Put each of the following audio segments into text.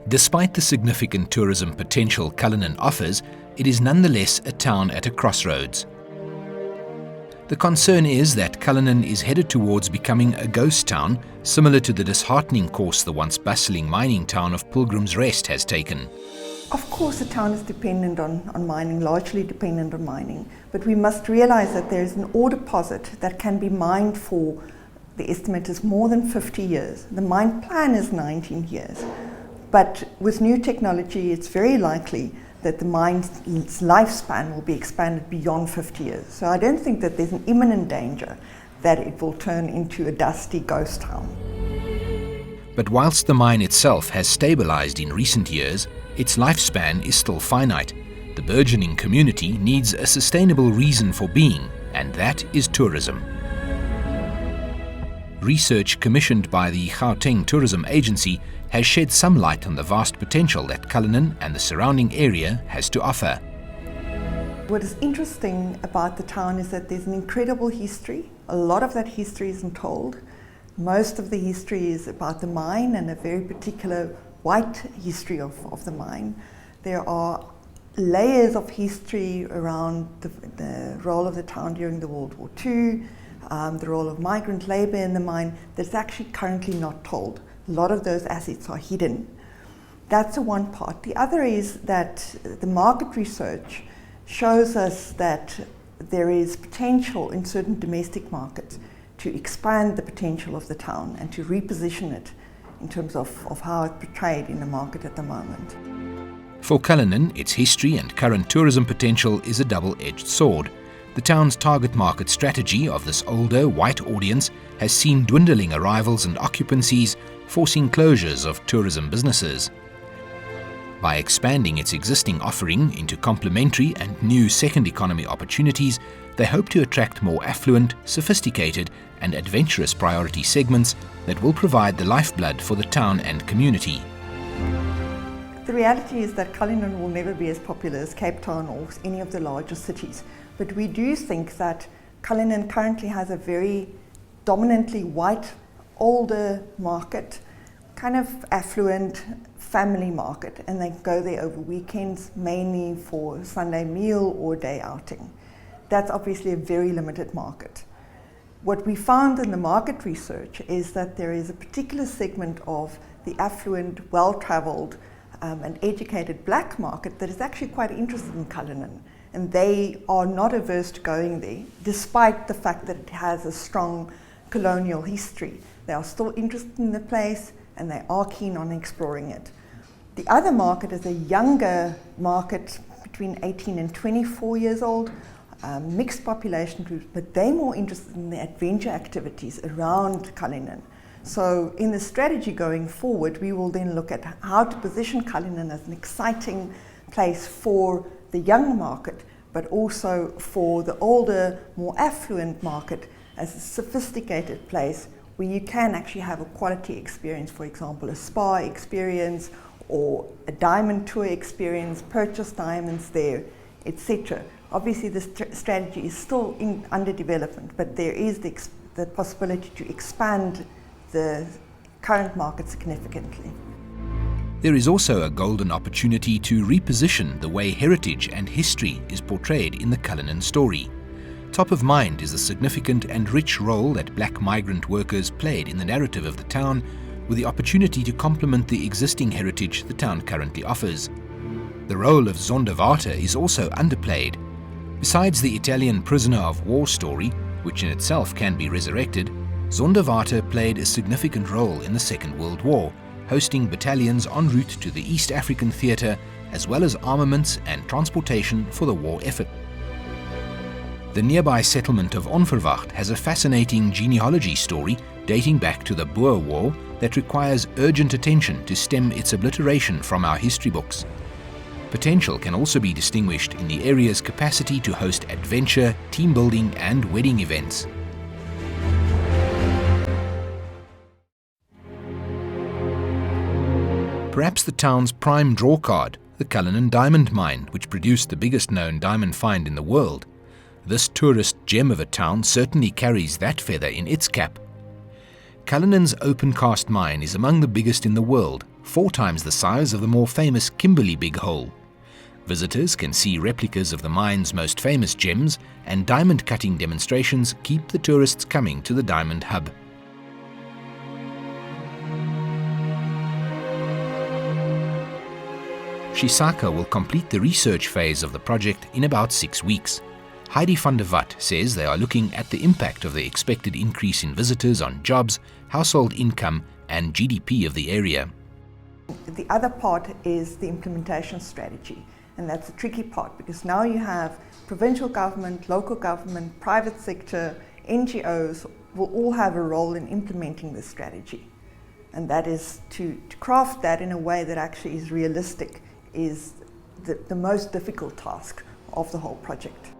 Despite the significant tourism potential Cullinan offers, it is nonetheless a town at a crossroads. The concern is that Cullinan is headed towards becoming a ghost town, similar to the disheartening course the once bustling mining town of Pilgrim's Rest has taken. Of course, the town is dependent on mining, largely dependent on mining, but we must realize that there is an ore deposit that can be mined for, the estimate is more than 50 years. The mine plan is 19 years, but with new technology, it's very likely that the mine's lifespan will be expanded beyond 50 years. So I don't think that there's an imminent danger that it will turn into a dusty ghost town. But whilst the mine itself has stabilized in recent years, its lifespan is still finite. The burgeoning community needs a sustainable reason for being, and that is tourism. Research commissioned by the Gauteng Tourism Agency has shed some light on the vast potential that Cullinan and the surrounding area has to offer. What is interesting about the town is that there's an incredible history. A lot of that history isn't told. Most of the history is about the mine and a very particular white history of the mine. There are layers of history around the role of the town during the World War II, the role of migrant labor in the mine that's actually currently not told. A lot of those assets are hidden. That's the one part. The other is that the market research shows us that there is potential in certain domestic markets to expand the potential of the town and to reposition it in terms of how it's portrayed in the market at the moment. For Cullinan, its history and current tourism potential is a double-edged sword. The town's target market strategy of this older, white audience has seen dwindling arrivals and occupancies, forcing closures of tourism businesses. By expanding its existing offering into complementary and new second economy opportunities, they hope to attract more affluent, sophisticated and adventurous priority segments that will provide the lifeblood for the town and community. The reality is that Cullinan will never be as popular as Cape Town or any of the larger cities, but we do think that Cullinan currently has a very dominantly white, older market, kind of affluent family market, and they go there over weekends, mainly for Sunday meal or day outing. That's obviously a very limited market. What we found in the market research is that there is a particular segment of the affluent, well-traveled and educated black market that is actually quite interested in Cullinan, and they are not averse to going there, despite the fact that it has a strong colonial history. They are still interested in the place and they are keen on exploring it. The other market is a younger market between 18 and 24 years old, mixed population groups, but they're more interested in the adventure activities around Cullinan. So in the strategy going forward, we will then look at how to position Cullinan as an exciting place for the young market, but also for the older, more affluent market as a sophisticated place where you can actually have a quality experience, for example, a spa experience or a diamond tour experience, purchase diamonds there, etc. Obviously, the strategy is still under development, but there is the possibility to expand the current market significantly. There is also a golden opportunity to reposition the way heritage and history is portrayed in the Cullinan story. Top of mind is the significant and rich role that black migrant workers played in the narrative of the town, with the opportunity to complement the existing heritage the town currently offers. The role of Zonderwater is also underplayed. Besides the Italian prisoner of war story, which in itself can be resurrected, Zonderwater played a significant role in the Second World War, hosting battalions en route to the East African theatre, as well as armaments and transportation for the war effort. The nearby settlement of Onverwacht has a fascinating genealogy story dating back to the Boer War that requires urgent attention to stem its obliteration from our history books. Potential can also be distinguished in the area's capacity to host adventure, team building and wedding events. Perhaps the town's prime drawcard, the Cullinan diamond mine, which produced the biggest known diamond find in the world. This tourist gem of a town certainly carries that feather in its cap. Cullinan's open-cast mine is among the biggest in the world, 4 times the size of the more famous Kimberley Big Hole. Visitors can see replicas of the mine's most famous gems, and diamond cutting demonstrations keep the tourists coming to the diamond hub. Shisaka will complete the research phase of the project in about 6 weeks. Heidi Van Der Watt says they are looking at the impact of the expected increase in visitors on jobs, household income and GDP of the area. The other part is the implementation strategy, and that's the tricky part, because now you have provincial government, local government, private sector, NGOs will all have a role in implementing this strategy. And that is to craft that in a way that actually is realistic is the most difficult task of the whole project.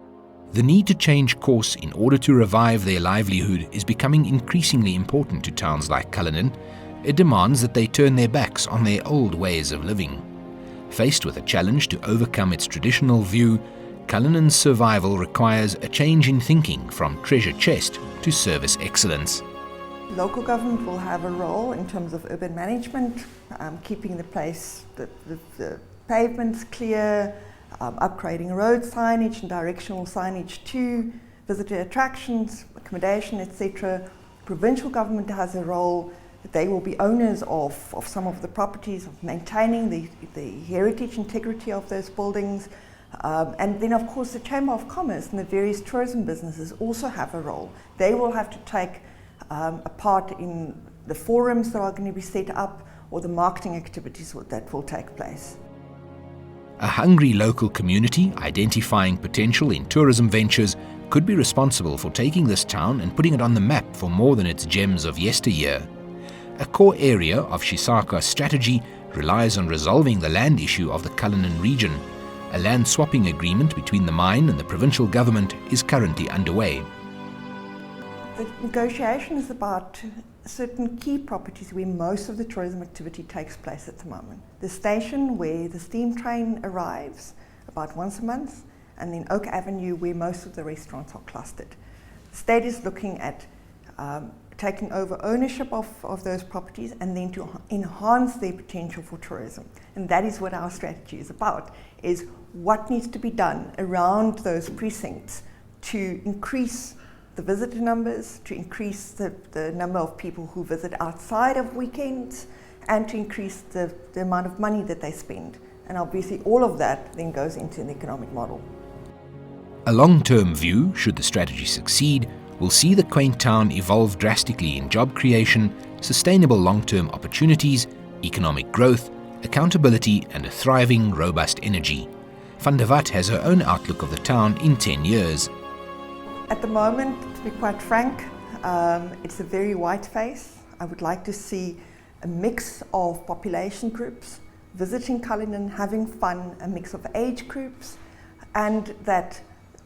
The need to change course in order to revive their livelihood is becoming increasingly important to towns like Cullinan. It demands that they turn their backs on their old ways of living. Faced with a challenge to overcome its traditional view, Cullinan's survival requires a change in thinking from treasure chest to service excellence. Local government will have a role in terms of urban management, keeping the place, the pavements clear, upgrading road signage and directional signage to visitor attractions, accommodation, etc. Provincial government has a role that they will be owners of some of the properties, of maintaining the heritage integrity of those buildings. And then of course the Chamber of Commerce and the various tourism businesses also have a role. They will have to take a part in the forums that are going to be set up or the marketing activities that will take place. A hungry local community identifying potential in tourism ventures could be responsible for taking this town and putting it on the map for more than its gems of yesteryear. A core area of Shisaka's strategy relies on resolving the land issue of the Cullinan region. A land swapping agreement between the mine and the provincial government is currently underway. The negotiation is about certain key properties where most of the tourism activity takes place at the moment. The station where the steam train arrives about once a month, and then Oak Avenue where most of the restaurants are clustered. The state is looking at taking over ownership of those properties and then to enhance their potential for tourism. And that is what our strategy is about, is what needs to be done around those precincts to increase the visitor numbers, to increase the number of people who visit outside of weekends, and to increase the amount of money that they spend. And obviously all of that then goes into an economic model. A long-term view, should the strategy succeed, will see the quaint town evolve drastically in job creation, sustainable long-term opportunities, economic growth, accountability and a thriving, robust energy. Van Der Watt has her own outlook of the town in 10 years. At the moment, to be quite frank, it's a very white face. I would like to see a mix of population groups visiting Cullinan, having fun, a mix of age groups, and that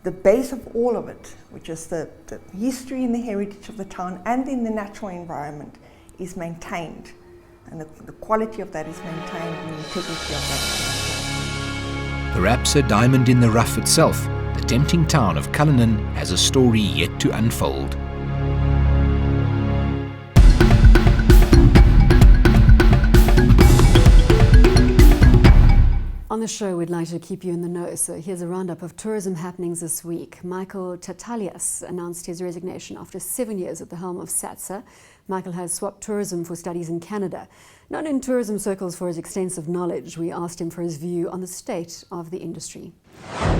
the base of all of it, which is the history and the heritage of the town and in the natural environment, is maintained. And the quality of that is maintained and the integrity of that. Perhaps a diamond in the rough itself, the tempting town of Cullinan has a story yet to unfold. On the show, we'd like to keep you in the know, so here's a roundup of tourism happenings this week. Michael Tatalias announced his resignation after 7 years at the helm of SATSA. Michael has swapped tourism for studies in Canada. Known in tourism circles for his extensive knowledge, we asked him for his view on the state of the industry.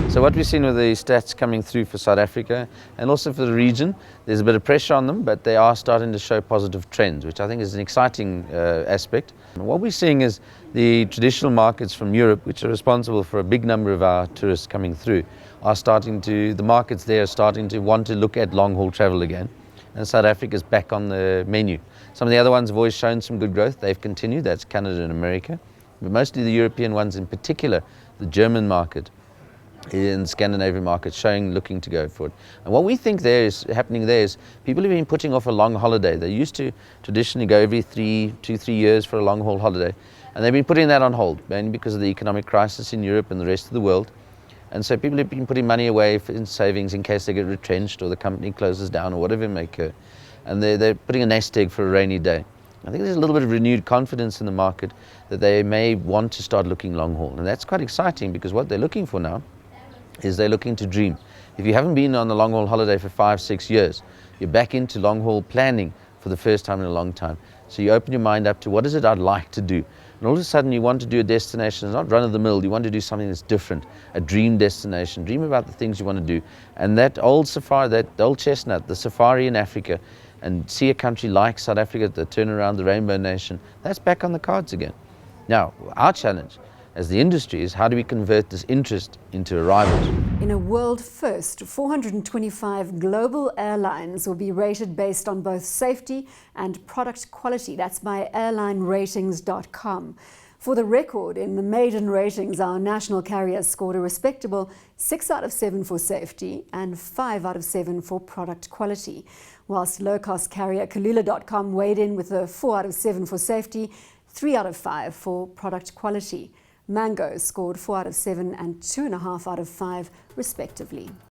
So what we've seen with the stats coming through for South Africa and also for the region, there's a bit of pressure on them, but they are starting to show positive trends, which I think is an exciting aspect. And what we're seeing is the traditional markets from Europe, which are responsible for a big number of our tourists coming through, the markets there are starting to want to look at long-haul travel again. And South Africa is back on the menu. Some of the other ones have always shown some good growth. They've continued, that's Canada and America. But mostly the European ones in particular, the German market and Scandinavian market looking to go for it. And what we think happening there is people have been putting off a long holiday. They used to traditionally go every 2-3 years for a long haul holiday. And they've been putting that on hold, mainly because of the economic crisis in Europe and the rest of the world. And so people have been putting money away in savings in case they get retrenched or the company closes down or whatever it may occur. And they're putting a nest egg for a rainy day. I think there's a little bit of renewed confidence in the market that they may want to start looking long haul. And that's quite exciting because what they're looking for now is they're looking to dream. If you haven't been on a long haul holiday for 5-6 years, you're back into long haul planning for the first time in a long time. So you open your mind up to what is it I'd like to do. And all of a sudden you want to do a destination that's not run of the mill, you want to do something that's different, a dream destination, dream about the things you want to do. And that old safari, that old chestnut, the safari in Africa, and see a country like South Africa, the turnaround, the Rainbow Nation, that's back on the cards again. Now, our challenge as the industry is how do we convert this interest into arrivals? In a world first, 425 global airlines will be rated based on both safety and product quality. That's by airlineratings.com. For the record, in the maiden ratings, our national carriers scored a respectable 6 out of 7 for safety and 5 out of 7 for product quality, whilst low-cost carrier Cullinan.com weighed in with a 4 out of 7 for safety, 3 out of 5 for product quality. Mango scored 4 out of 7 and 2.5 out of 5, respectively.